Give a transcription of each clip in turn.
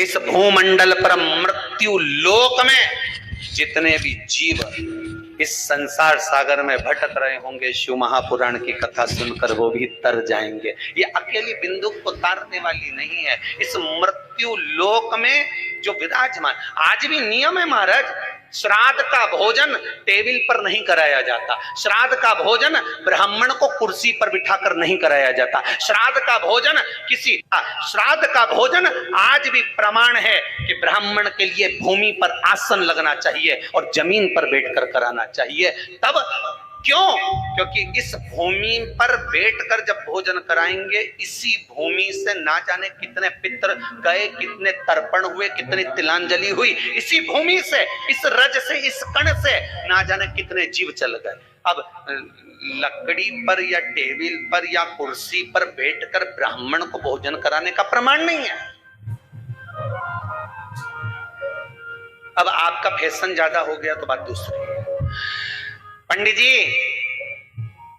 इस भूमंडल पर मृत्यु लोक में जितने भी जीव इस संसार सागर में भटक रहे होंगे, शिव महापुराण की कथा सुनकर वो भी तर जाएंगे। ये अकेली बिंदु को तारने वाली नहीं है। इस मृत्यु लोक में जो विराजमान, आज भी नियम है महाराज, श्राद्ध का भोजन टेबल पर नहीं कराया जाता। श्राद्ध का भोजन ब्राह्मण को कुर्सी पर बिठाकर नहीं कराया जाता। श्राद्ध का भोजन श्राद्ध का भोजन आज भी प्रमाण है कि ब्राह्मण के लिए भूमि पर आसन लगना चाहिए और जमीन पर बैठकर कराना चाहिए। तब क्यों? क्योंकि इस भूमि पर बैठकर जब भोजन कराएंगे, इसी भूमि से ना जाने कितने पितर गए, कितने तर्पण हुए, कितनी तिलांजलि हुई, इसी भूमि से, इस रज से, इस कण से ना जाने कितने जीव चल गए। अब लकड़ी पर या टेबल पर या कुर्सी पर बैठकर ब्राह्मण को भोजन कराने का प्रमाण नहीं है। अब आपका फैशन ज्यादा हो गया तो बात दूसरी है। पंडित जी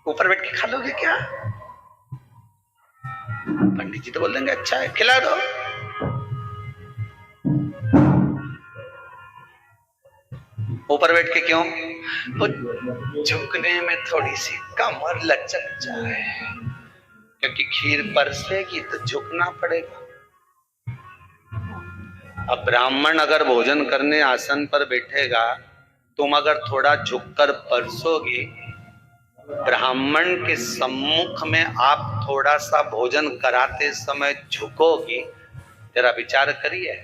ऊपर बैठ के खा लोगे क्या? पंडित जी तो बोल देंगे अच्छा है, खिला दो। ऊपर बैठ के क्यों? वो झुकने में थोड़ी सी कमर लचक जाए, क्योंकि खीर परसेगी तो झुकना पड़ेगा। अब ब्राह्मण अगर भोजन करने आसन पर बैठेगा, तुम अगर थोड़ा झुककर परसोगे, ब्राह्मण के सम्मुख में आप थोड़ा सा भोजन कराते समय झुकोगी, जरा विचार करिए।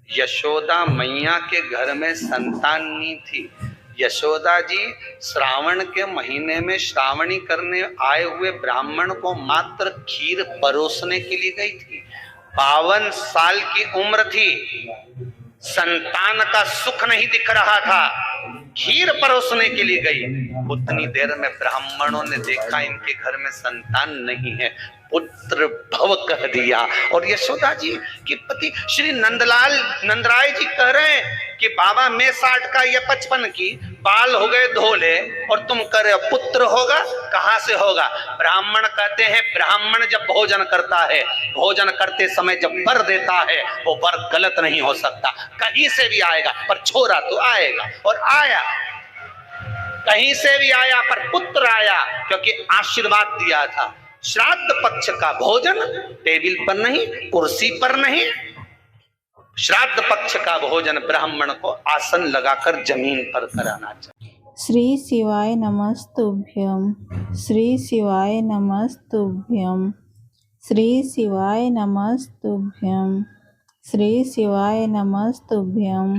यशोदा मैया के घर में संतान नहीं थी। यशोदा जी श्रावण के महीने में श्रावणी करने आए हुए ब्राह्मण को मात्र खीर परोसने के लिए गई थी। 52 साल की उम्र थी, संतान का सुख नहीं दिख रहा था, खीर परोसने के लिए गई। उतनी देर में ब्राह्मणों ने देखा इनके घर में संतान नहीं है, पुत्र भव कह दिया। और यशोदा जी के पति श्री नंदराय जी कह रहे हैं कि बाबा मैं 60 का, ये 55 की, बाल हो गए धोले और तुम कह रहे हो पुत्र होगा, कहां से होगा? ब्राह्मण कहते हैं ब्राह्मण जब भोजन करता है, भोजन करते समय जब वर देता है, वो वर गलत नहीं हो सकता, कहीं से भी आएगा, पर छोरा तो आएगा। और आया, कहीं से भी आया, पर पुत्र आया, क्योंकि आशीर्वाद दिया था। श्राद्ध पक्ष का भोजन टेबल पर नहीं, कुर्सी पर नहीं, श्राद्ध पक्ष का भोजन ब्राह्मण को आसन लगाकर जमीन पर कराना चाहिए। श्री शिवाय नमस्तुभ्यं, श्री शिवाय नमस्तुभ्यं, श्री शिवाय नमस्तुभ्यं, श्री शिवाय नमस्तुभ्यं।